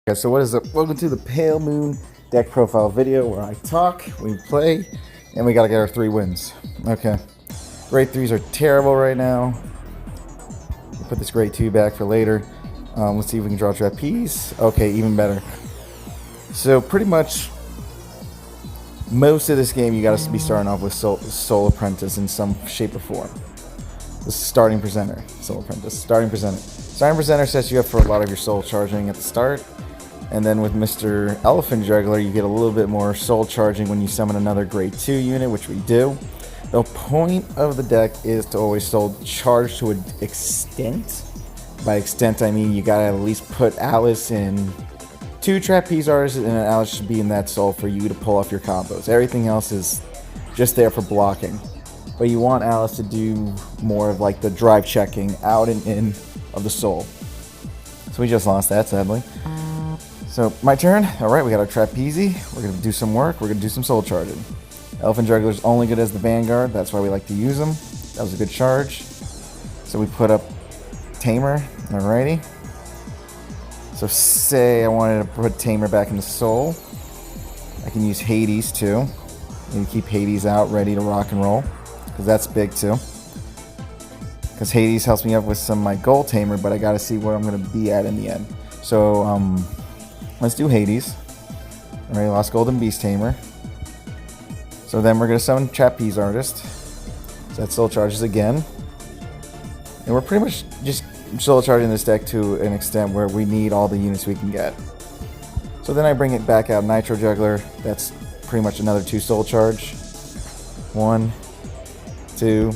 Okay, so what is up? Welcome to the Pale Moon deck profile video where I talk, we play, and we gotta get our 3 wins. Okay. Grade 3s are terrible right now. We'll put this grade 2 back for later. Let's see if we can draw trapeze. Okay, even better. So pretty much most of this game you gotta be starting off with Soul Apprentice in some shape or form. The starting presenter. Soul Apprentice. Starting presenter. Starting presenter sets you up for a lot of your soul charging at the start. And then with Mr. Elephant Juggler, you get a little bit more soul charging when you summon another grade 2 unit, which we do. The point of the deck is to always soul charge to an extent. By extent, I mean you gotta at least put Alice in 2 trapeze artists, and Alice should be in that soul for you to pull off your combos. Everything else is just there for blocking. But you want Alice to do more of like the drive checking out and in of the soul. So we just lost that, sadly. So my turn. Alright, we got our trapeze. We're going to do some work. We're going to do some soul charging. Elephant Juggler's only good as the Vanguard. That's why we like to use them. That was a good charge. So we put up Tamer. Alrighty. So say I wanted to put Tamer back into soul. I can use Hades too. Maybe keep Hades out ready to rock and roll. Because that's big too. Because Hades helps me up with some of my gold Tamer, but I got to see where I'm going to be at in the end. So, let's do Hades. Alright, lost Golden Beast Tamer. So then we're going to summon Trapeze Artist. So that soul charges again. And we're pretty much just soul charging this deck to an extent where we need all the units we can get. So then I bring it back out Nitro Juggler. That's pretty much another 2 soul charge. 1, 2.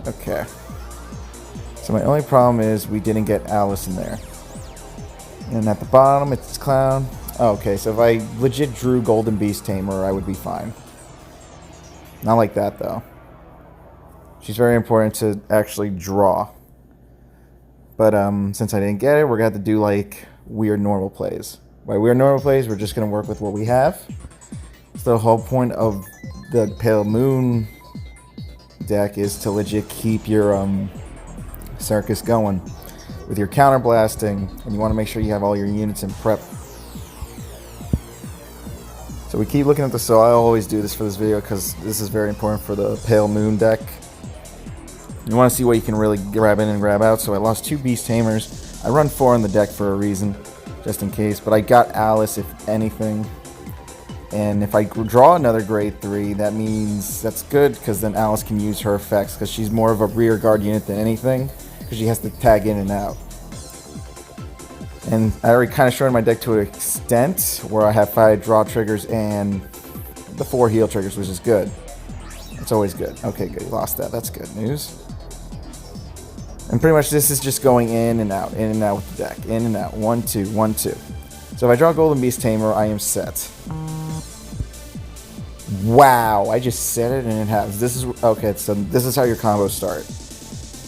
Okay. So my only problem is we didn't get Alice in there. And at the bottom, it's Clown. Oh, okay, so if I legit drew Golden Beast Tamer, I would be fine. Not like that, though. She's very important to actually draw. But since I didn't get it, we're going to have to do, like, weird normal plays. By weird normal plays, we're just going to work with what we have. So the whole point of the Pale Moon deck is to legit keep your Circus going with your counterblasting, and you want to make sure you have all your units in prep. So we keep looking at the soul. I always do this for this video because this is very important for the Pale Moon deck. You want to see what you can really grab in and grab out. So I lost 2 Beast Tamers. I run 4 in the deck for a reason, just in case. But I got Alice, if anything. And if I draw another grade 3, that means that's good because then Alice can use her effects because she's more of a rear guard unit than anything. Because she has to tag in and out. And I already kind of shortened my deck to an extent where I have 5 draw triggers and the 4 heal triggers, which is good. It's always good. Okay, good. You lost that. That's good news. And pretty much this is just going in and out with the deck. In and out. 1, 2, 1, 2. So if I draw Golden Beast Tamer, I am set. Wow, I just said it and it happens. This is okay, so this is how your combos start.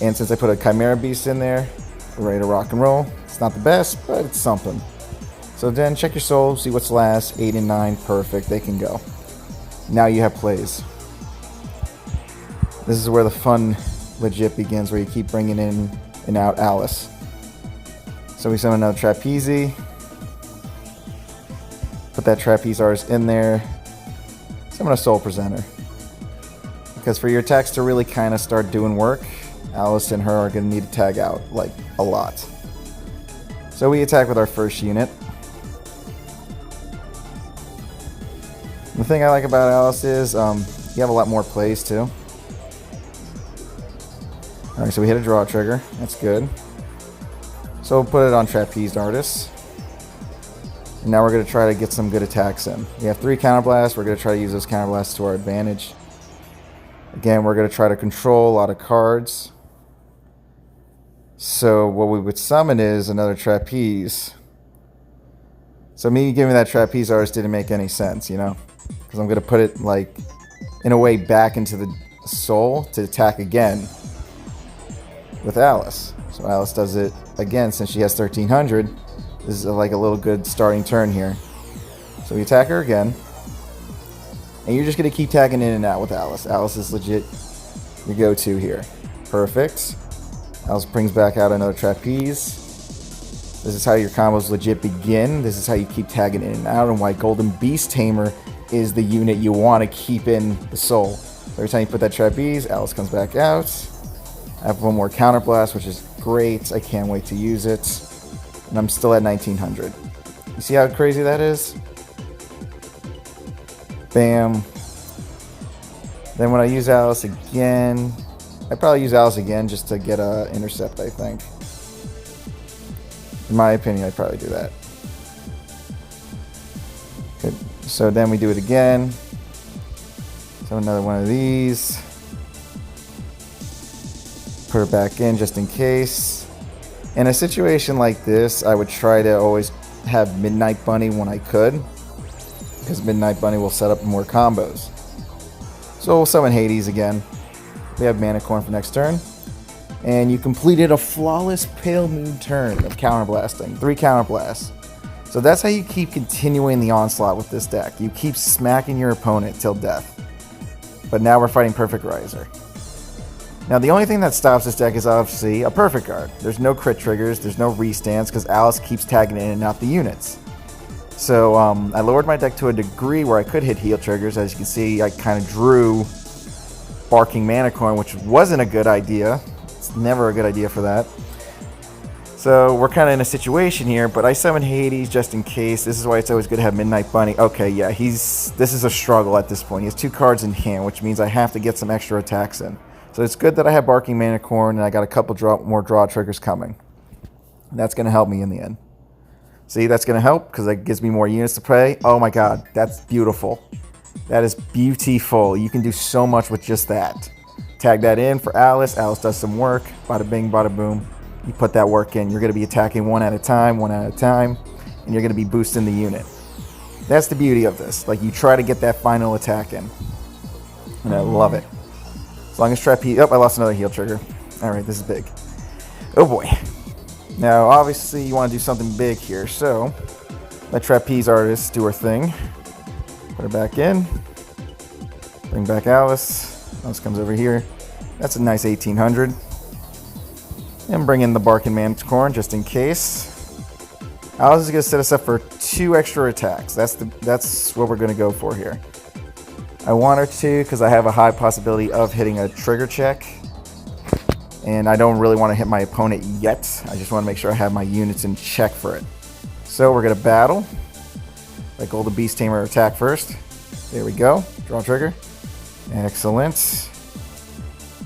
And since I put a Chimera Beast in there, we're ready to rock and roll. It's not the best, but it's something. So then check your soul, see what's last. 8 and 9, perfect, they can go. Now you have plays. This is where the fun legit begins, where you keep bringing in and out Alice. So we summon another Trapeze. Put that Trapeze artist in there. Summon a Soul Presenter. Because for your attacks to really kind of start doing work, Alice and her are going to need to tag out, like, a lot. So we attack with our first unit. The thing I like about Alice is you have a lot more plays, too. Alright, so we hit a draw trigger. That's good. So we'll put it on Trapeze Artists. And now we're going to try to get some good attacks in. We have 3 counterblasts. We're going to try to use those counterblasts to our advantage. Again, we're going to try to control a lot of cards. So what we would summon is another Trapeze. So me giving that Trapeze artist didn't make any sense, you know? Because I'm going to put it, like, in a way back into the soul to attack again with Alice. So Alice does it again since she has 1300. This is like a little good starting turn here. So we attack her again. And you're just going to keep tagging in and out with Alice. Alice is legit your go-to here. Perfect. Alice brings back out another Trapeze. This is how your combos legit begin. This is how you keep tagging in and out, and why Golden Beast Tamer is the unit you want to keep in the soul. Every time you put that trapeze, Alice comes back out. I have one more counterblast, which is great. I can't wait to use it. And I'm still at 1900. You see how crazy that is? Bam. Then when I use Alice again, I probably use Alice again just to get a intercept, I think. In my opinion, I'd probably do that. Good. So then we do it again. So another one of these. Put it back in just in case. In a situation like this, I would try to always have Midnight Bunny when I could, because Midnight Bunny will set up more combos. So we'll summon Hades again. We have Mana Corn for next turn. And you completed a flawless Pale Moon turn of counterblasting. 3 counterblasts. So that's how you keep continuing the onslaught with this deck. You keep smacking your opponent till death. But now we're fighting Perfect Riser. Now the only thing that stops this deck is obviously a Perfect Guard. There's no crit triggers, there's no restands, because Alice keeps tagging in and out the units. So I lowered my deck to a degree where I could hit heal triggers. As you can see, I kind of drew Barking Manicorn, which wasn't a good idea. It's never a good idea for that. So we're kind of in a situation here, but I summon Hades just in case. This is why it's always good to have Midnight Bunny. Okay, yeah, this is a struggle at this point. He has 2 cards in hand, which means I have to get some extra attacks in. So it's good that I have Barking Manicorn and I got a couple more draw triggers coming. That's going to help me in the end. See, that's going to help because that gives me more units to play. Oh my god, that's beautiful. That is beautiful. You can do so much with just that. Tag that in for Alice. Alice does some work. Bada bing, bada boom. You put that work in. You're going to be attacking one at a time, and you're going to be boosting the unit. That's the beauty of this. Like, you try to get that final attack in. And I love it. As long as trapeze... Oh, I lost another heal trigger. Alright, this is big. Oh boy. Now, obviously, you want to do something big here, so let Trapeze Artist do her thing. Put her back in. Bring back Alice. Alice comes over here. That's a nice 1800. And bring in the Barking Manicorn just in case. Alice is going to set us up for 2 extra attacks. That's what we're going to go for here. I want her to because I have a high possibility of hitting a trigger check. And I don't really want to hit my opponent yet. I just want to make sure I have my units in check for it. So we're going to battle. Let Golden Beast Tamer attack first. There we go. Draw trigger. Excellent.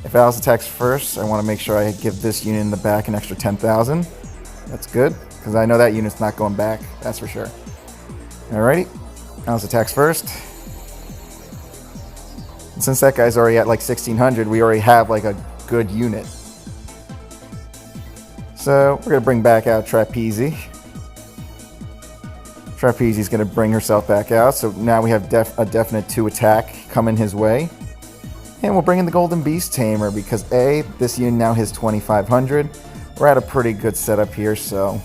If Alice attacks first, I want to make sure I give this unit in the back an extra 10,000. That's good, because I know that unit's not going back. That's for sure. Alrighty. Alice attacks first. And since that guy's already at like 1600, we already have like a good unit. So we're going to bring back out Trapeze. Trapeze's going to bring herself back out. So now we have a definite 2 attack coming his way. And we'll bring in the Golden Beast Tamer because A, this unit now has 2500. We're at a pretty good setup here, so...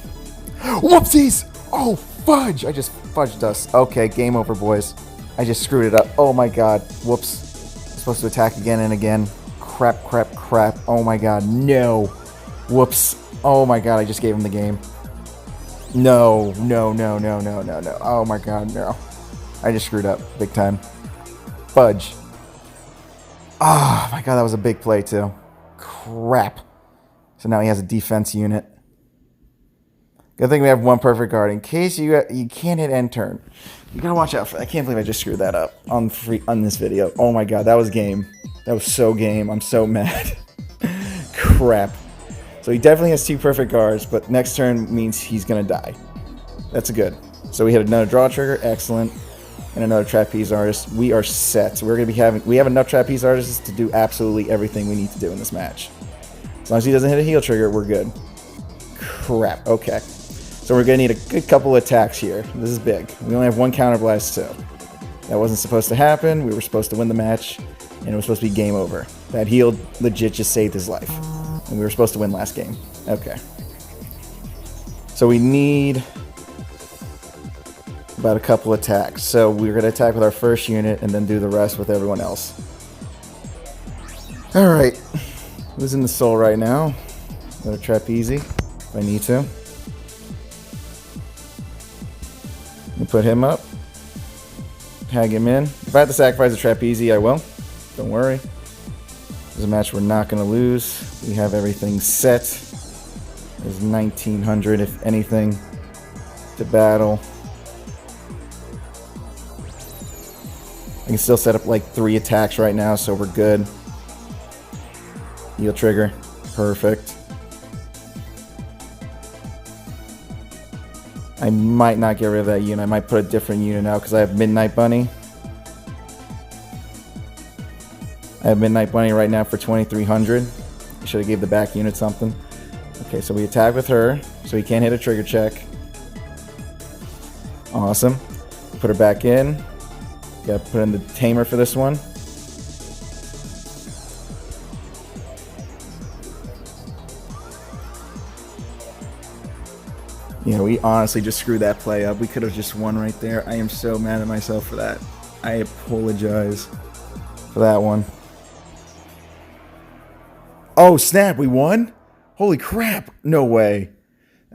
Whoopsies! Oh, fudge! I just fudged us. Okay, game over, boys. I just screwed it up. Oh my god. Whoops. I'm supposed to attack again and again. Crap, crap, crap. Oh my god, no. Whoops. Oh my god, I just gave him the game. No, no, no, no, no, no, no. Oh my god, no. I just screwed up big time. Fudge. Oh my god, that was a big play too. Crap. So now he has a defense unit. Good thing we have 1 perfect guard. In case you can't hit end turn. You gotta watch out for that. I can't believe I just screwed that up on this video. Oh my god, that was game. That was so game. I'm so mad. Crap. So he definitely has 2 perfect guards, but next turn means he's gonna die. That's good. So we hit another draw trigger. Excellent. And another Trapeze Artist. We are set. So we have enough Trapeze Artists to do absolutely everything we need to do in this match. As long as he doesn't hit a heal trigger, we're good. Crap. Okay. So we're going to need a good couple of attacks here. This is big. We only have 1 counterblast too. That wasn't supposed to happen. We were supposed to win the match, and it was supposed to be game over. That heal legit just saved his life. And we were supposed to win last game. Okay. So we need about a couple attacks. So we're going to attack with our first unit and then do the rest with everyone else. Alright. Who's in the soul right now? Another Trapeze if I need to. You put him up. Tag him in. If I have to sacrifice a trapeze, I will. Don't worry. This is a match we're not going to lose. We have everything set. There's 1900, if anything, to battle. I can still set up like 3 attacks right now, so we're good. Heal trigger. Perfect. I might not get rid of that unit. I might put a different unit now because I have Midnight Bunny. I have Midnight Bunny right now for 2300. I should have gave the back unit something. Okay, so we attack with her, so he can't hit a trigger check. Awesome. Put her back in. Gotta put in the tamer for this one. Yeah, we honestly just screwed that play up. We could have just won right there. I am so mad at myself for that. I apologize for that one. Oh, snap. We won? Holy crap. No way.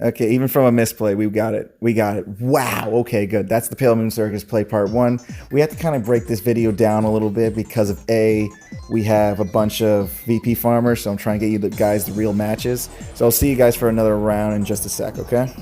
Okay, even from a misplay, we got it. We got it. Wow. Okay, good. That's the Pale Moon Circus play part 1. We have to kind of break this video down a little bit because of we have a bunch of VP farmers, so I'm trying to get you guys the real matches. So I'll see you guys for another round in just a sec, okay?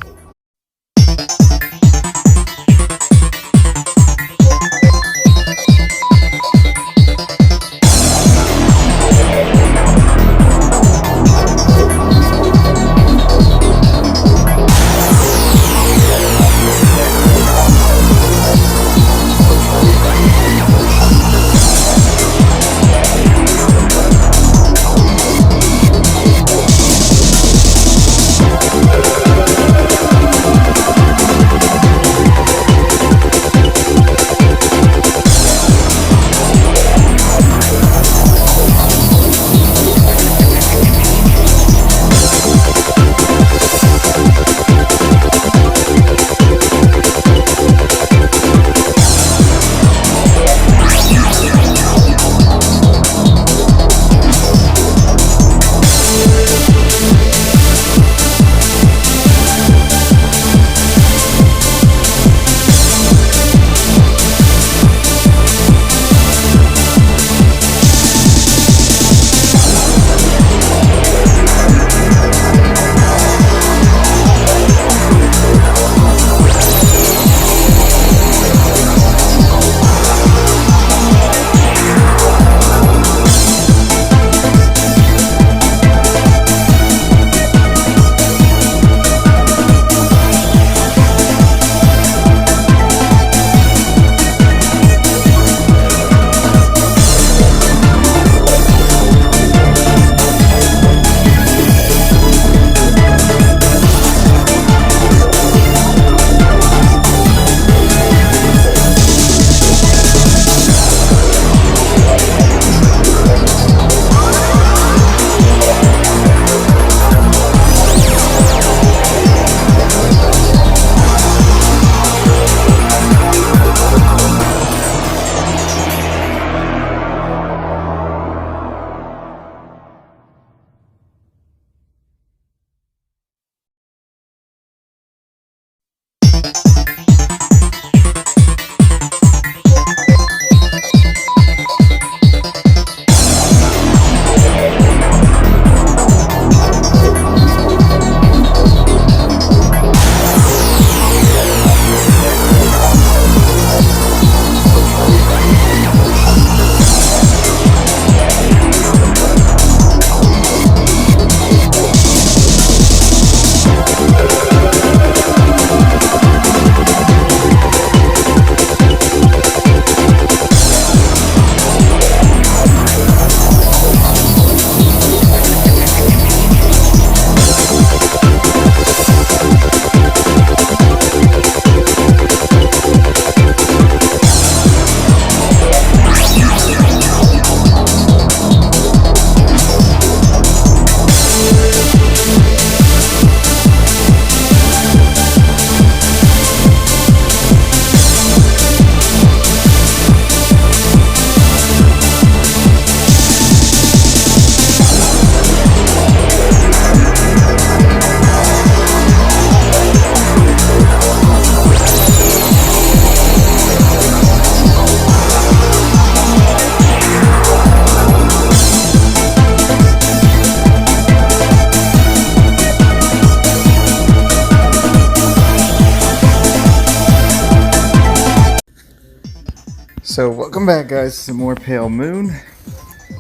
So welcome back, guys, to some more Pale Moon.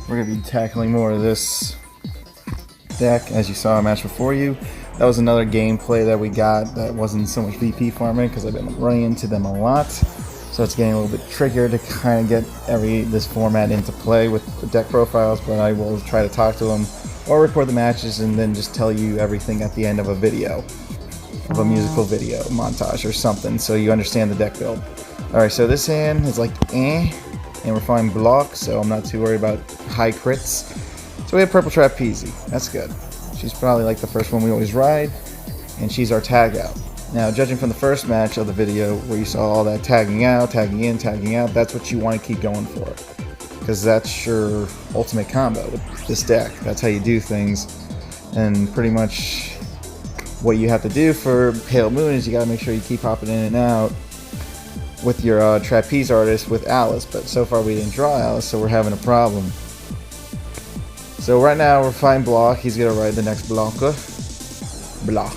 We're going to be tackling more of this deck. As you saw a match before you, that was another gameplay that we got that wasn't so much VP farming because I've been running into them a lot. So it's getting a little bit trickier to kind of get this format into play with the deck profiles, but I will try to talk to them or record the matches and then just tell you everything at the end of a video, of a musical video montage or something, so you understand the deck build. Alright, so this hand is like and we're fine block, so I'm not too worried about high crits. So we have Purple Trapeze. That's good. She's probably like the first one we always ride, and she's our tag out. Now, judging from the first match of the video where you saw all that tagging out, tagging in, tagging out, that's what you want to keep going for, because that's your ultimate combo with this deck. That's how you do things, and pretty much what you have to do for Pale Moon is you got to make sure you keep hopping in and out with your trapeze artist with Alice, but so far we didn't draw Alice, so we're having a problem. So right now we're fine block. He's gonna ride the next Blanca. Blah.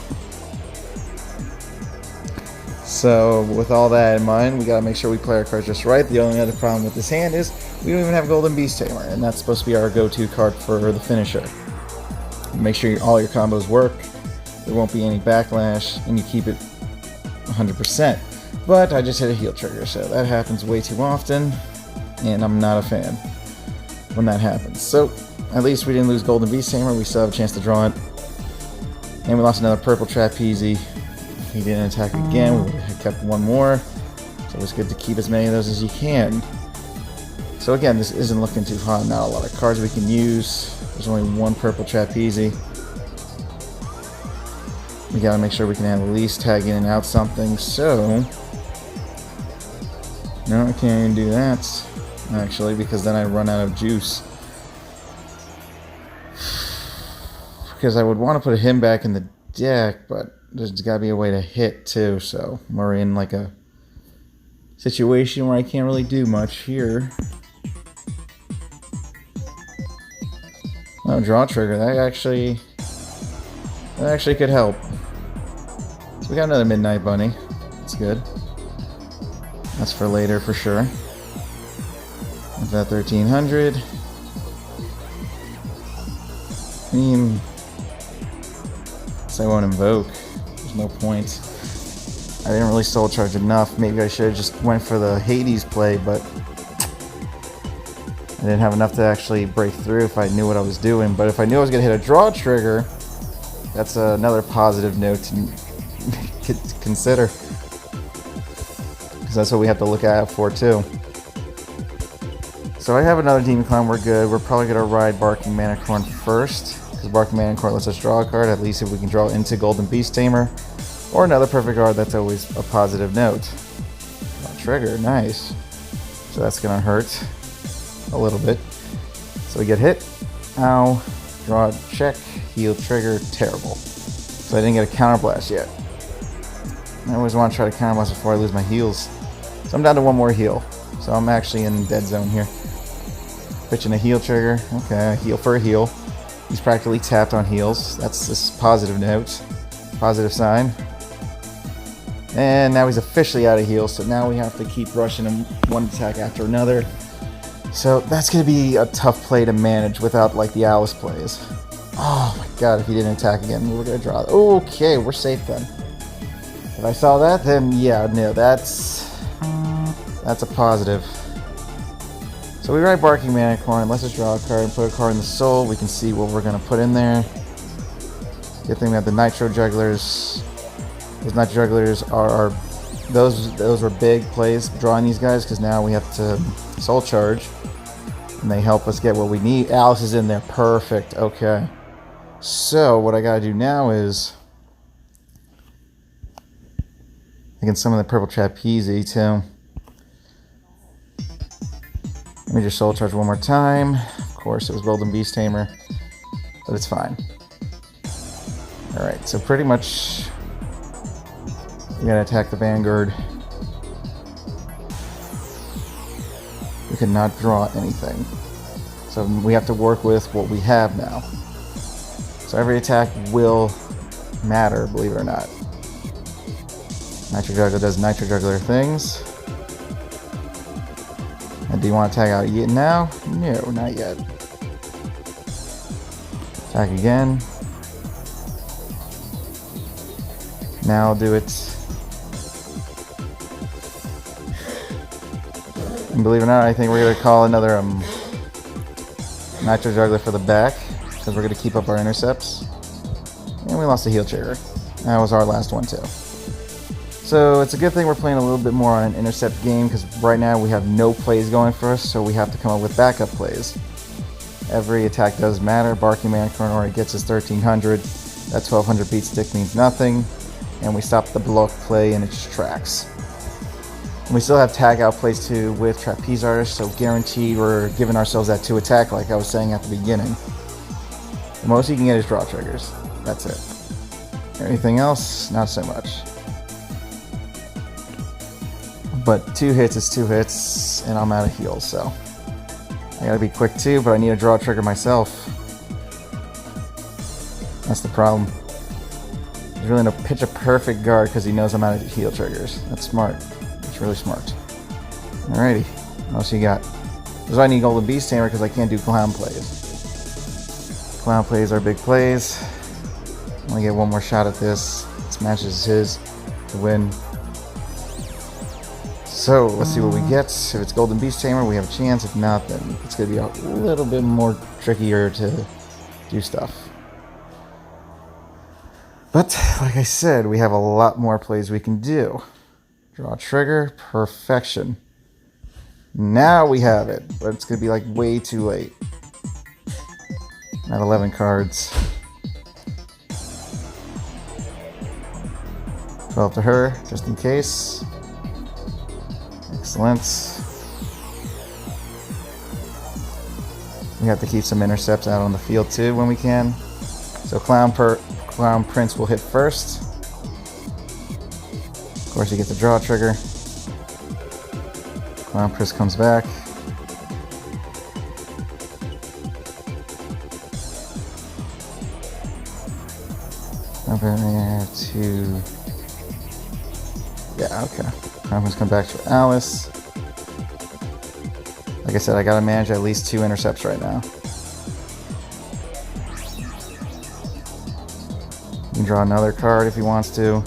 So with all that in mind, we gotta make sure we play our cards just right. The only other problem with this hand is we don't even have Golden Beast Tamer, and that's supposed to be our go-to card for the finisher. Make sure all your combos work. There won't be any backlash, and you keep it 100%. But I just hit a heal trigger, so that happens way too often, and I'm not a fan when that happens. So at least we didn't lose Golden Beast Tamer. We still have a chance to draw it. And we lost another Purple Trapeze. He didn't attack again. We had kept one more. So it's good to keep as many of those as you can. So again, this isn't looking too hot. Not a lot of cards we can use. There's only one Purple Trapeze. We gotta make sure we can at least tag in and out something. So no, I can't even do that, actually, because then I run out of juice. Because I would want to put him back in the deck, but there's got to be a way to hit, too, so we're in, like, a situation where I can't really do much here. Oh, draw trigger, that actually could help. So we got another Midnight Bunny. That's good. That's for later for sure. With that 1300. So I won't invoke. There's no point. I didn't really soul charge enough. Maybe I should have just went for the Hades play, but I didn't have enough to actually break through if I knew what I was doing. But if I knew I was going to hit a draw trigger, that's another positive note to consider. That's what we have to look out for too. So I have another Demon Clown, we're good. We're probably going to ride Barking Manicorn first, because Barking Manicorn lets us draw a card, at least if we can draw into Golden Beast Tamer. Or another perfect card, that's always a positive note. Oh, trigger, nice. So that's going to hurt a little bit. So we get hit, ow, draw, check, heal, trigger, terrible. So I didn't get a counterblast yet. I always want to try to counterblast before I lose my heals. So I'm down to one more heal. So I'm actually in dead zone here. Pitching a heal trigger. Okay, heal for a heal. He's practically tapped on heals. That's this positive note. Positive sign. And now he's officially out of heals, so now we have to keep rushing him one attack after another. So that's going to be a tough play to manage without like the Alice plays. Oh my god, if he didn't attack again, we were going to draw. Okay, we're safe then. If I saw that, then yeah, no, that's a positive. So we ride Barking Manicorn, let's just draw a card and put a card in the soul. We can see what we're going to put in there. Good thing we have the Nitro Jugglers. Those Nitro Jugglers are those were big plays drawing these guys, because now we have to soul charge. And they help us get what we need. Alice is in there, perfect, okay. So what I got to do now is I can summon the Purple Trapeze too. Let me just soul charge one more time. Of course, it was Golden Beast Tamer, but it's fine. Alright, so pretty much we gotta attack the Vanguard. We cannot draw anything. So we have to work with what we have now. So every attack will matter, believe it or not. Nitro Juggler does Nitro Juggler things. And do you want to tag out yet now? No, not yet. Tag again. Now I'll do it. And believe it or not, I think we're going to call another Nitro Juggler for the back, because we're going to keep up our intercepts. And we lost a heel trigger. That was our last one too. So it's a good thing we're playing a little bit more on an intercept game, because right now we have no plays going for us, so we have to come up with backup plays. Every attack does matter. Barking Manticore already gets us 1300. That 1200 beat stick means nothing. And we stop the block play in its tracks. And we still have tag out plays too with Trapeze Artist, so guaranteed we're giving ourselves that 2 attack like I was saying at the beginning. The most you can get is draw triggers. That's it. Anything else? Not so much. But 2 hits is 2 hits, and I'm out of heals, so I gotta be quick too, but I need a draw trigger myself. That's the problem. He's really gonna pitch a perfect guard because he knows I'm out of heal triggers. That's smart. That's really smart. Alrighty, what else you got? Because I need Golden Beast Tamer because I can't do clown plays. Clown plays are big plays. I'm gonna get one more shot at this. This match is his to win. So let's see what we get. If it's Golden Beast Tamer, we have a chance. If not, then it's gonna be a little bit more trickier to do stuff. But like I said, we have a lot more plays we can do. Draw trigger, perfection. Now we have it, but it's gonna be like way too late. I have 11 cards. 12 to her, just in case. Excellent. We have to keep some intercepts out on the field too when we can. So Clown Prince will hit first. Of course, you get the draw trigger. Clown Prince comes back. Over there to... Yeah, okay. Clown Prince come back to Alice. Like I said, I gotta manage at least 2 intercepts right now. You can draw another card if he wants to.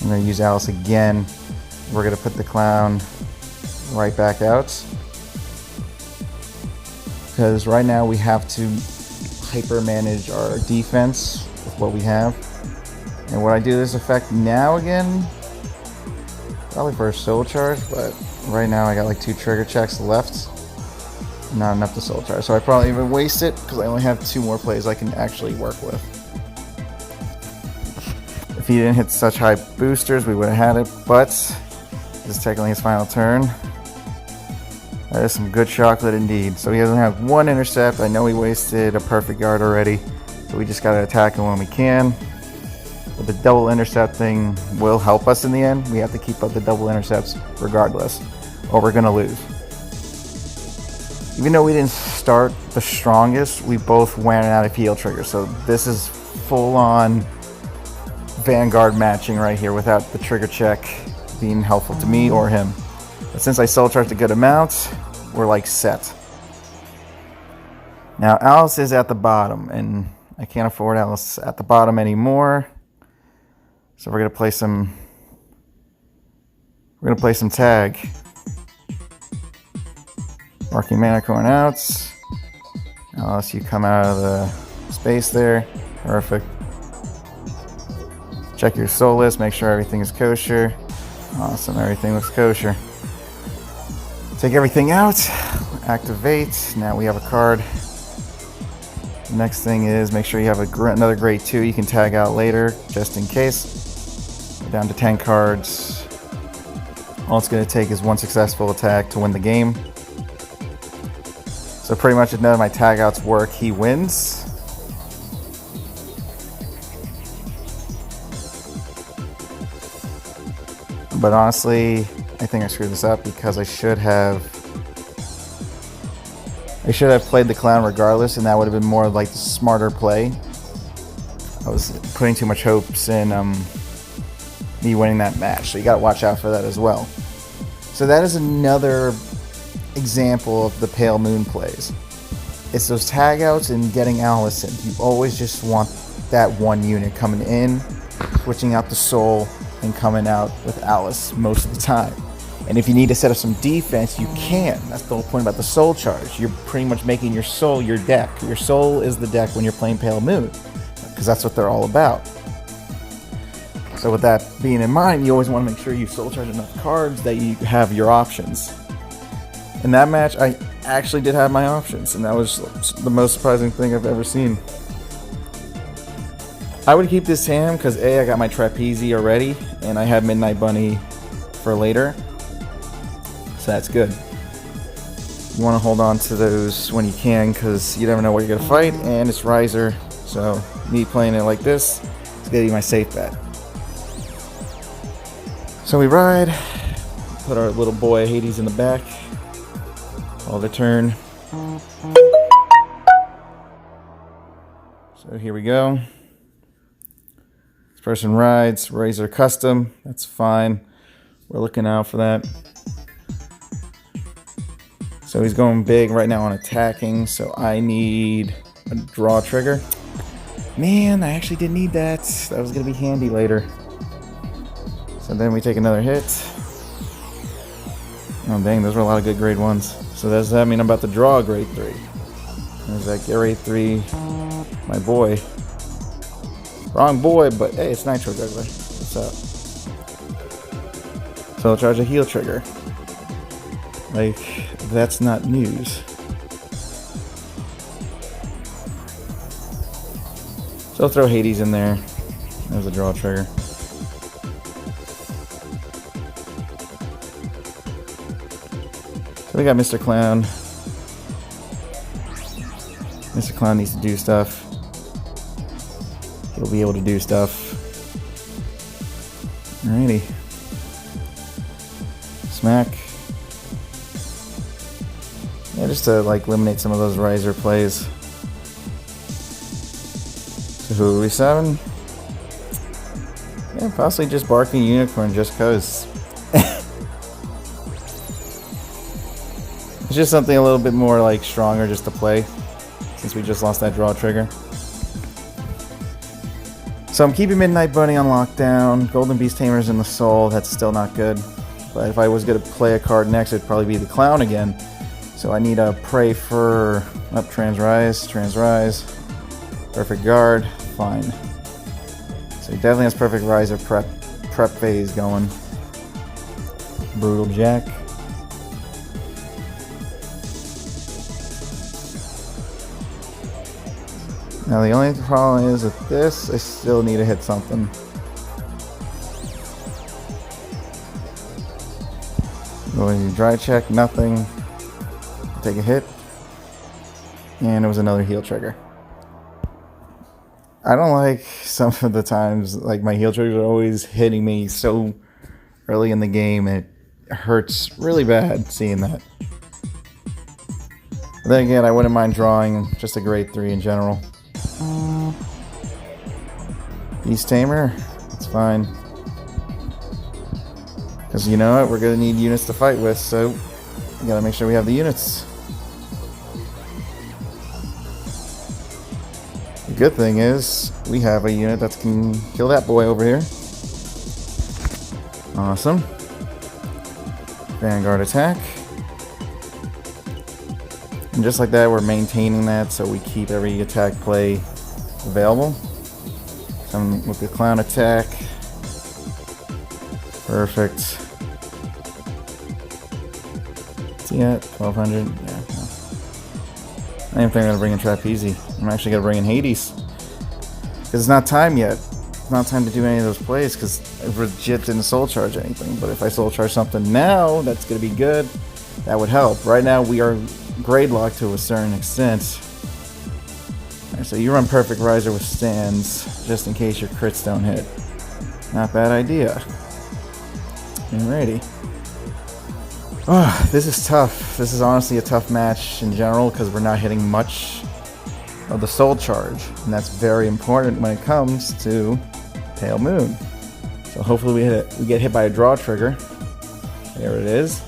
I'm going to use Alice again. We're going to put the clown right back out. Because right now we have to hyper manage our defense with what we have. And would I do this effect now again? Probably for a soul charge, but right now I got like 2 trigger checks left. Not enough to soul charge, so I probably even waste it because I only have 2 more plays I can actually work with. If he didn't hit such high boosters, we would have had it, but this is technically his final turn. That is some good chocolate indeed. So he doesn't have 1 intercept. I know he wasted a perfect guard already, so we just gotta attack him when we can. But the double intercept thing will help us in the end. We have to keep up the double intercepts regardless, or we're gonna lose. Even though we didn't start the strongest, we both went out of heal triggers. So this is full-on Vanguard matching right here without the trigger check being helpful to me or him. But since I soul charged a good amount, we're like set. Now Alice is at the bottom, and I can't afford Alice at the bottom anymore. So we're gonna play some. We're gonna play some tag. Barking Manticore out. Alice, you come out of the space there. Perfect. Check your soul list, make sure everything is kosher. Awesome, everything looks kosher. Take everything out, activate. Now we have a card. The next thing is make sure you have another grade 2 you can tag out later, just in case. We're down to 10 cards. All it's going to take is 1 successful attack to win the game. So pretty much if none of my tag outs work, he wins. But honestly, I think I screwed this up because I should have played the clown regardless, and that would have been more like the smarter play. I was putting too much hopes in me winning that match. So you got to watch out for that as well. So that is another example of the Pale Moon plays. It's those tag outs and getting Allison. You always just want that one unit coming in, switching out the Soul, and coming out with Alice most of the time. And if you need to set up some defense, you can. That's the whole point about the Soul Charge. You're pretty much making your Soul your deck. Your Soul is the deck when you're playing Pale Moon, because that's what they're all about. So with that being in mind, you always want to make sure you Soul Charge enough cards that you have your options. In that match, I actually did have my options, and that was the most surprising thing I've ever seen. I would keep this hand because A, I got my Trapeze already, and I have Midnight Bunny for later. So that's good. You want to hold on to those when you can, because you never know what you're going to fight, and it's Riser, so me playing it like this is going to be my safe bet. So we ride, put our little boy Hades in the back, all the turn. So here we go. This person rides, Razor Custom, that's fine. We're looking out for that. So he's going big right now on attacking, so I need a draw trigger. Man, I actually didn't need that. That was going to be handy later. So then we take another hit. Oh dang, those were a lot of good grade 1s. So does that mean I'm about to draw a grade 3? There's that grade 3, my boy. Wrong boy, but hey, it's Nitro Juggler. What's up? So I'll charge a heal trigger. Like, that's not news. So I'll throw Hades in there as a draw trigger. So we got Mr. Clown. Mr. Clown needs to do stuff. He'll be able to do stuff. Alrighty. Smack. Yeah, just to like eliminate some of those riser plays. So who are we 7? Yeah, possibly just Barking Unicorn just cause. It's just something a little bit more like stronger just to play, since we just lost that draw trigger. So I'm keeping Midnight Bunny on lockdown. Golden Beast Tamer's in the Soul. That's still not good. But if I was going to play a card next, it'd probably be the Clown again. So I need a Pray for up Transrise. Perfect Guard. Fine. So he definitely has Perfect Riser prep phase going. Brutal Jack. Now the only problem is with this, I still need to hit something. Going to dry check, nothing. Take a hit. And it was another heal trigger. I don't like some of the times, like my heal triggers are always hitting me so early in the game, and it hurts really bad seeing that. But then again, I wouldn't mind drawing just a grade 3 in general. Beast Tamer, it's fine. Because you know what, we're going to need units to fight with, so we got to make sure we have the units. The good thing is, we have a unit that can kill that boy over here. Awesome. Vanguard attack. And just like that, we're maintaining that so we keep every attack play available. Come with the Clown attack. Perfect. See that? 1200? Yeah. No. I am thinking I'm going to bring in Trapeze. I'm actually going to bring in Hades. Because it's not time yet. It's not time to do any of those plays because I legit didn't soul charge anything. But if I soul charge something now, that's going to be good. That would help. Right now, we are grade locked to a certain extent. Right, so you run Perfect Riser with stands just in case your crits don't hit. Not bad idea. Alrighty. Oh, this is tough. This is honestly a tough match in general because we're not hitting much of the soul charge, and that's very important when it comes to Pale Moon. So hopefully we get hit by a draw trigger. There it is.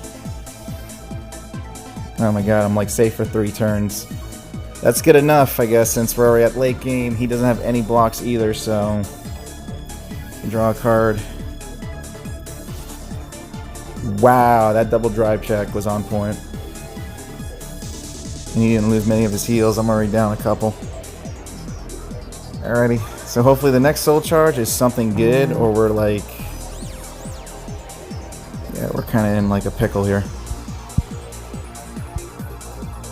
Oh my god, I'm like safe for 3 turns. That's good enough, I guess, since we're already at late game. He doesn't have any blocks either, so draw a card. Wow, that double drive check was on point. And he didn't lose many of his heals. I'm already down a couple. Alrighty, so hopefully the next soul charge is something good, or we're like... yeah, we're kind of in like a pickle here.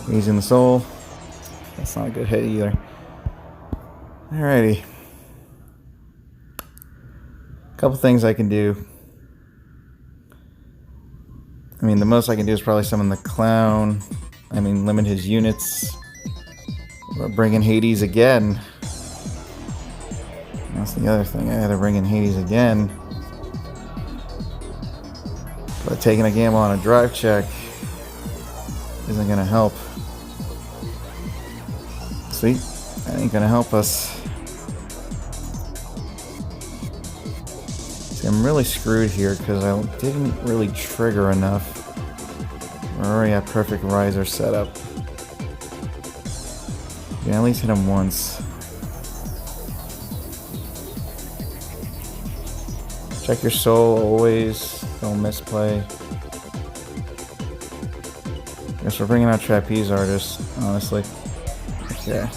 Using the soul. That's not a good hit either. Alrighty. Couple things I can do. I mean, the most I can do is probably summon the clown. I mean, limit his units. We're bringing Hades again. That's the other thing. I had to bring in Hades again. But taking a gamble on a drive check isn't going to help. See? That ain't going to help us. See, I'm really screwed here because I didn't really trigger enough. We're already at perfect riser setup. Yeah, at least hit him once. Check your soul always. Don't misplay. Guess we're bringing out Trapeze Artist, honestly. Okay.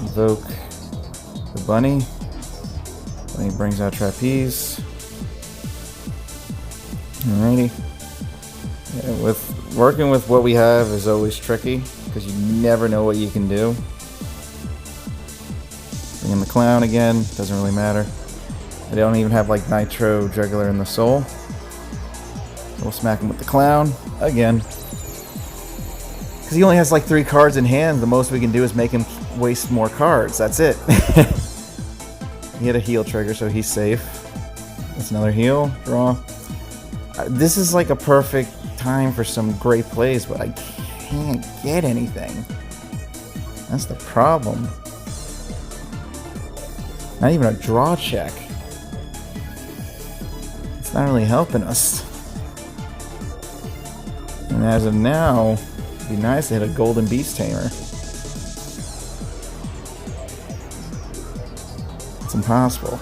Invoke the bunny. Bunny brings out Trapeze. Alrighty. Yeah, working with what we have is always tricky because you never know what you can do. Bring in the clown again. Doesn't really matter. I don't even have like Nitro Juggler in the soul. So we'll smack him with the clown again. Because he only has like 3 cards in hand. The most we can do is make him waste more cards. That's it. He had a heal trigger, so he's safe. That's another heal. Draw. This is like a perfect time for some great plays, but I can't get anything. That's the problem. Not even a draw check. It's not really helping us. And as of now, it'd be nice to hit a Golden Beast Tamer. It's impossible.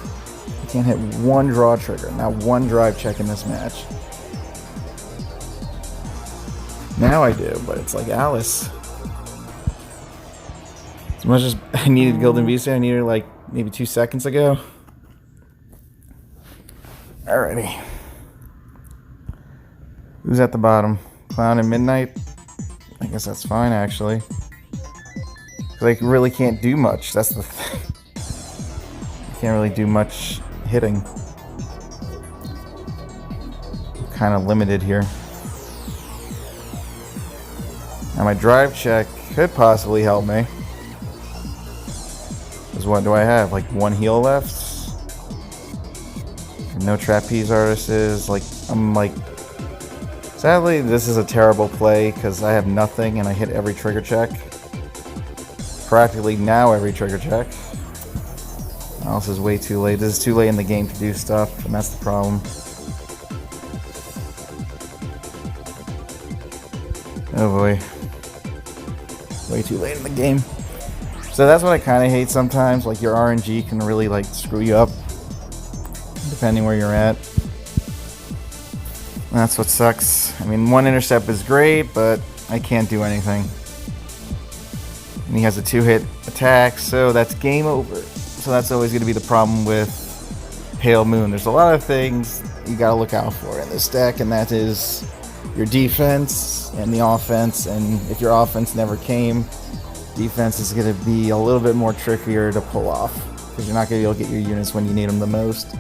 You can't hit one draw trigger, not one drive check in this match. Now I do, but it's like Alice. As much as I needed Golden Beast, I needed like maybe 2 seconds ago. Alrighty. Who's at the bottom? Clown and Midnight? I guess that's fine, actually. Because I really can't do much. That's the thing. I can't really do much hitting. I'm kind of limited here. Now my drive check could possibly help me. Because what do I have? Like 1 heal left? No Trapeze Artist is like, I'm like, sadly this is a terrible play because I have nothing and I hit every trigger check. Practically now every trigger check. Oh, this is way too late. This is too late in the game to do stuff, and that's the problem. Oh boy. Way too late in the game. So that's what I kind of hate sometimes. Like your RNG can really like screw you up. Depending where you're at. That's what sucks. I mean, 1 intercept is great, but I can't do anything. And he has a 2-hit attack, so that's game over. So that's always going to be the problem with Pale Moon. There's a lot of things you got to look out for in this deck, and that is your defense and the offense. And if your offense never came, defense is going to be a little bit more trickier to pull off because you're not going to be able to get your units when you need them the most.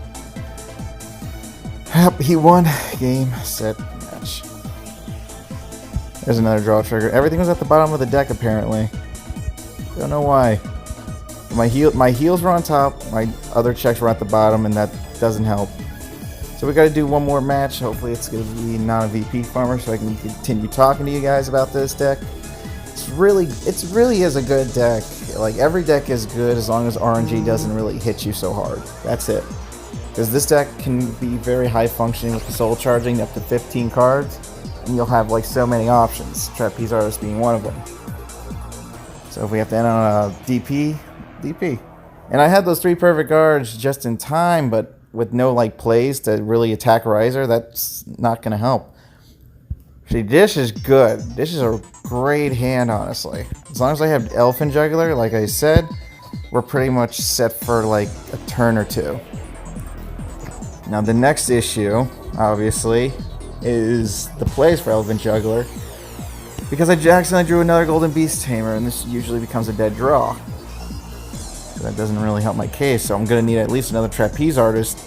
Yep, he won. Game, set, match. There's another draw trigger. Everything was at the bottom of the deck, apparently. Don't know why. My heals were on top, my other checks were at the bottom, and that doesn't help. So we got to do one more match. Hopefully it's going to be not a VP farmer, so I can continue talking to you guys about this deck. It really is a good deck. Like every deck is good as long as RNG doesn't really hit you so hard. That's it. Because this deck can be very high functioning with the soul charging, up to 15 cards, and you'll have like so many options, Trapeze Artist being one of them. So if we have to end on a DP, DP. And I had those 3 perfect guards just in time, but with no like plays to really attack Riser, that's not going to help. See, Dish is good. Dish is a great hand, honestly. As long as I have Elfin Juggler, like I said, we're pretty much set for like a turn or 2. Now the next issue, obviously, is the plays for Elfin Juggler. Because I accidentally drew another Golden Beast Tamer, and this usually becomes a dead draw. So that doesn't really help my case, so I'm going to need at least another Trapeze Artist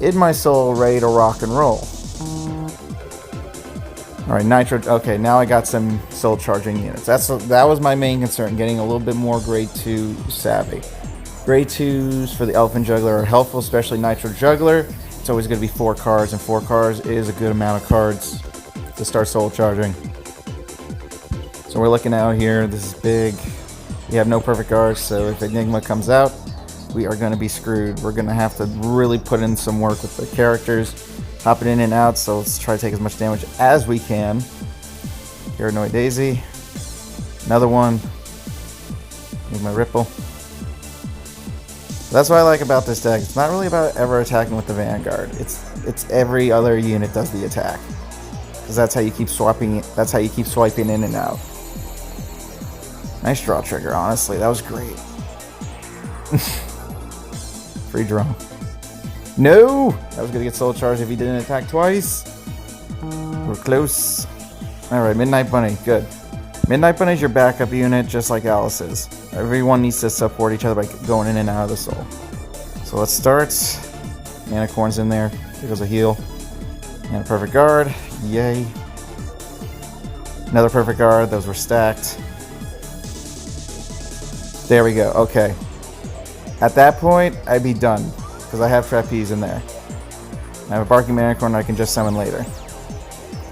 in my soul ready to rock and roll. Alright, Nitro. Okay, now I got some soul charging units. That was my main concern, getting a little bit more grade 2 savvy. Grade 2s for the Elfin Juggler are helpful, especially Nitro Juggler. It's always going to be 4 cards, and 4 cards is a good amount of cards to start soul charging. So we're looking out here. This is big. We have no perfect guards, so if Enigma comes out, we are going to be screwed. We're going to have to really put in some work with the characters. Hopping in and out, so let's try to take as much damage as we can. Paranoid Daisy. Another one. Need my Ripple. That's what I like about this deck. It's not really about ever attacking with the Vanguard. It's every other unit does the attack. Because that's how you keep swapping. That's how you keep swiping in and out. Nice draw trigger, honestly. That was great. Free draw. No! That was going to get soul charged if he didn't attack twice. We're close. Alright, Midnight Bunny. Good. Midnight Bunny is your backup unit, just like Alice is. Everyone needs to support each other by going in and out of the soul. So let's start. Manicorn's in there. There goes a heal. And a perfect guard. Yay. Another perfect guard. Those were stacked. There we go. Okay. At that point, I'd be done. Because I have Trapeze in there. I have a Barking Manicorn I can just summon later.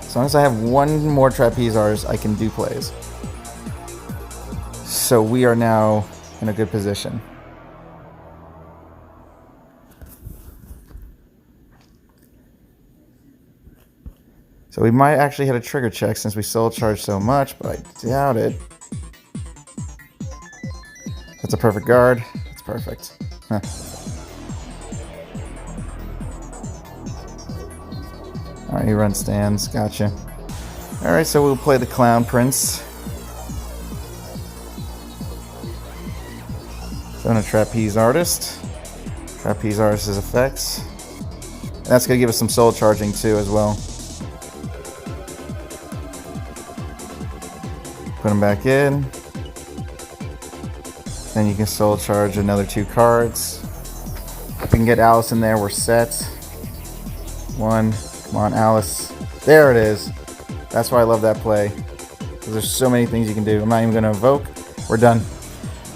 As long as I have one more Trapeze Artist, I can do plays. So we are now in a good position. So we might actually hit a trigger check since we soul charge so much, but I doubt it. That's a perfect guard. That's perfect. Huh. Alright, he runs stands. Gotcha. Alright, so we'll play the Clown Prince. So a Trapeze Artist. Trapeze Artist's effects. And that's going to give us some soul charging too as well. Put him back in. Then you can soul charge another 2 cards. If we can get Alice in there, we're set. 1. Come on, Alice. There it is. That's why I love that play. Because there's so many things you can do. I'm not even going to evoke. We're done.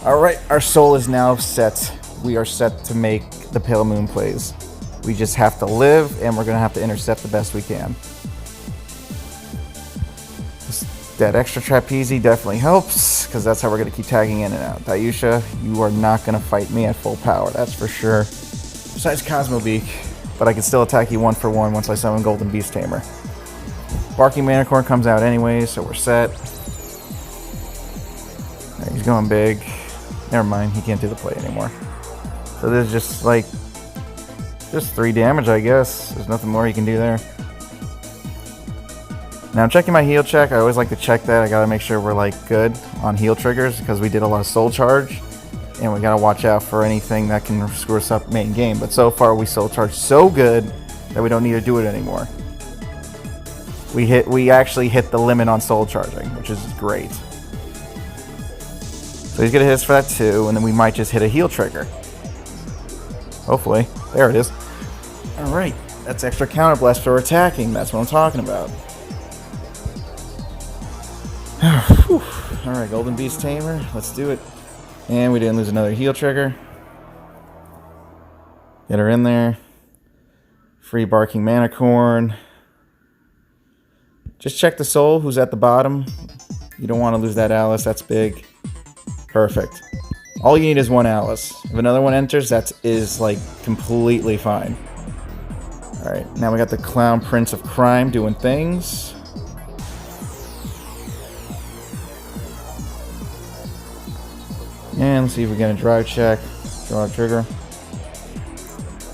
Alright, our soul is now set. We are set to make the Pale Moon plays. We just have to live, and we're going to have to intercept the best we can. That extra Trapeze definitely helps, because that's how we're going to keep tagging in and out. Dayusha, you are not going to fight me at full power, that's for sure. Besides Cosmo Beak. But I can still attack you 1 for 1 once I summon Golden Beast Tamer. Barking Manicorn comes out anyways, so we're set. Right, he's going big. Never mind, he can't do the play anymore. So this is just like, just 3 damage, I guess. There's nothing more you can do there. Now I'm checking my heal check. I always like to check that. I gotta make sure we're like good on heal triggers because we did a lot of soul charge. And we gotta watch out for anything that can screw us up main game. But so far we soul charge so good that we don't need to do it anymore. We actually hit the limit on soul charging, which is great. So he's gonna hit us for that too, and then we might just hit a heal trigger. Hopefully. There it is. Alright, that's extra counterblast for attacking. That's what I'm talking about. Alright, Golden Beast Tamer, let's do it. And we didn't lose another heal trigger. Get her in there. Free Barking Manicorn. Just check the soul who's at the bottom. You don't want to lose that Alice, that's big. Perfect. All you need is one Alice. If another one enters, that is like completely fine. Alright, now we got the Clown Prince of Crime doing things. And let's see if we get a drive check. Draw a trigger.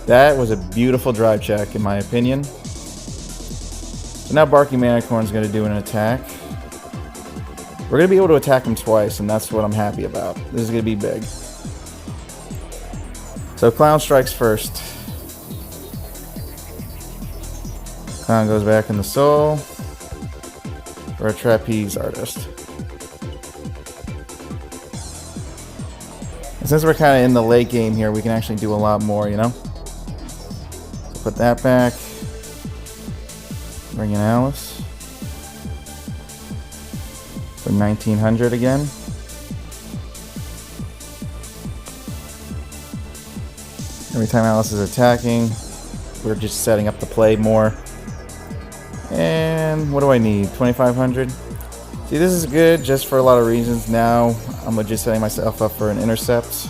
That was a beautiful drive check, in my opinion. So now Barky Manicorn's going to do an attack. We're going to be able to attack him twice, and that's what I'm happy about. This is going to be big. So Clown strikes first. Clown goes back in the soul for a trapeze artist. And since we're kind of in the late game here, we can actually do a lot more, you know? So put that back. Bring in Alice. For 1900 again. Every time Alice is attacking, we're just setting up the play more. And what do I need? 2500? See, this is good just for a lot of reasons. Now I'm just setting myself up for an intercept.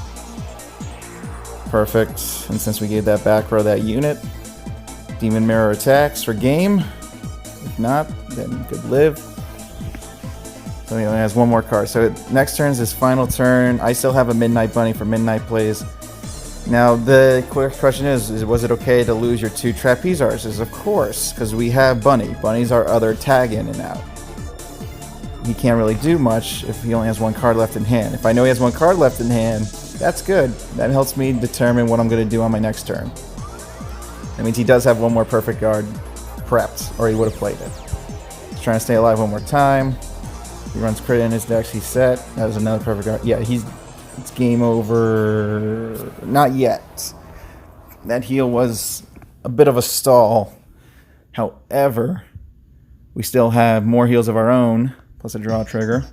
Perfect. And since we gave that back row that unit, Demon Mirror attacks for game. If not, then good live. So he only has one more card. So next turn is his final turn. I still have a Midnight Bunny for midnight plays. Now the quick question is was it okay to lose your two trapeze artists? Of course, because we have Bunny. Bunny's our other tag in and out. He can't really do much if he only has one card left in hand. If I know he has one card left in hand, that's good. That helps me determine what I'm going to do on my next turn. That means he does have one more perfect guard prepped, or he would have played it. He's trying to stay alive one more time. He runs crit in his deck. He's set. That was another perfect guard. Yeah, it's game over. Not yet. That heal was a bit of a stall. However, we still have more heals of our own, plus a draw trigger.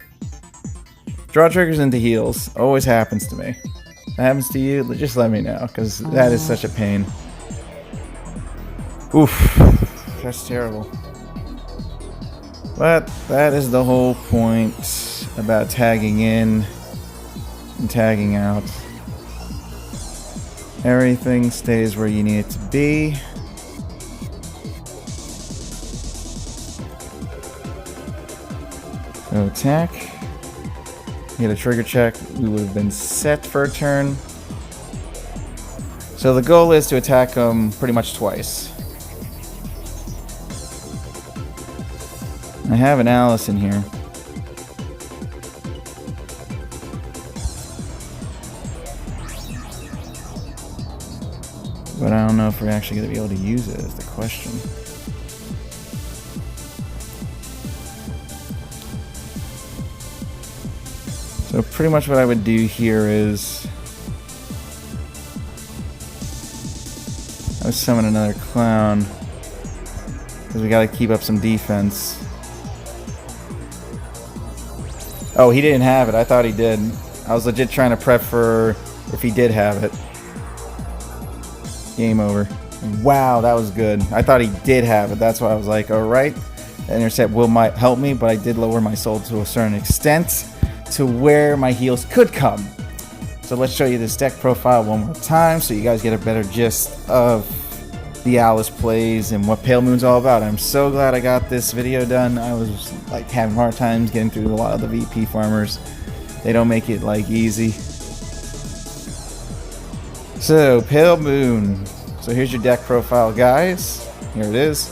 Draw triggers into heals. Always happens to me. If that happens to you, just let me know, because that is such a pain. Oof. That's terrible. But that is the whole point about tagging in and tagging out. Everything stays where you need it to be. So attack. Get a trigger check. We would have been set for a turn. So the goal is to attack them pretty much twice. I have an Alice in here. But I don't know if we're actually going to be able to use it, is the question. So pretty much what I would do here is I would summon another clown, because we got to keep up some defense. Oh, he didn't have it. I thought he did. I was legit trying to prep for if he did have it. Game over. Wow, that was good. I thought he did have it. That's why I was like, alright. The intercept might help me, but I did lower my soul to a certain extent to where my heals could come. So let's show you this deck profile one more time so you guys get a better gist of the Alice plays and what Pale Moon's all about. I'm so glad I got this video done. I was like having hard times getting through a lot of the VP farmers. They don't make it like easy. So Pale Moon. So here's your deck profile, guys. Here it is.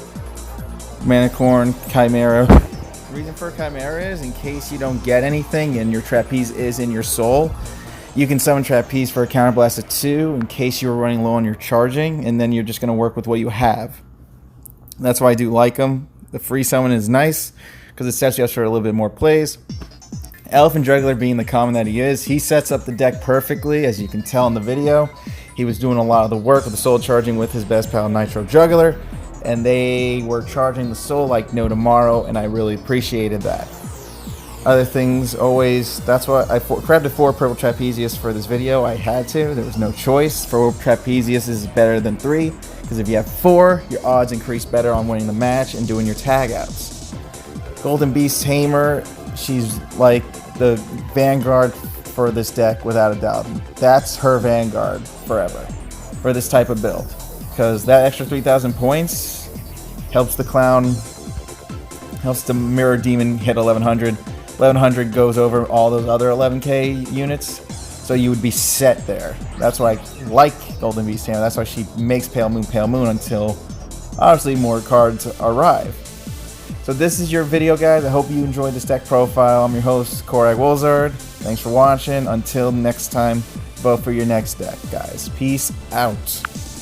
Manicorn, Chimera. The reason for Chimera is in case you don't get anything and your trapeze is in your soul, you can summon Trapeze for a counterblast of 2 in case you're running low on your charging, and then you're just going to work with what you have. That's why I do like them. The free summon is nice because it sets you up for a little bit more plays. Elephant Juggler, being the common that he is, he sets up the deck perfectly, as you can tell in the video. He was doing a lot of the work with the soul charging with his best pal Nitro Juggler, and they were charging the soul like no tomorrow, and I really appreciated that. Other things, always, that's why I crafted 4 Purple Trapezius for this video. I had to, there was no choice. 4 Trapezius is better than 3, because if you have 4, your odds increase better on winning the match and doing your tag outs. Golden Beast Tamer, she's like the Vanguard for this deck without a doubt. That's her Vanguard forever for this type of build, because that extra 3,000 points helps the clown, helps the mirror demon hit 1100. 1100 goes over all those other 11k units, so you would be set there. That's why I like Golden Beast Hammer. That's why she makes Pale Moon until obviously more cards arrive. So this is your video, guys. I hope you enjoyed this deck profile. I'm your host, Korak Wolzard. Thanks for watching. Until next time, vote for your next deck, guys. Peace out.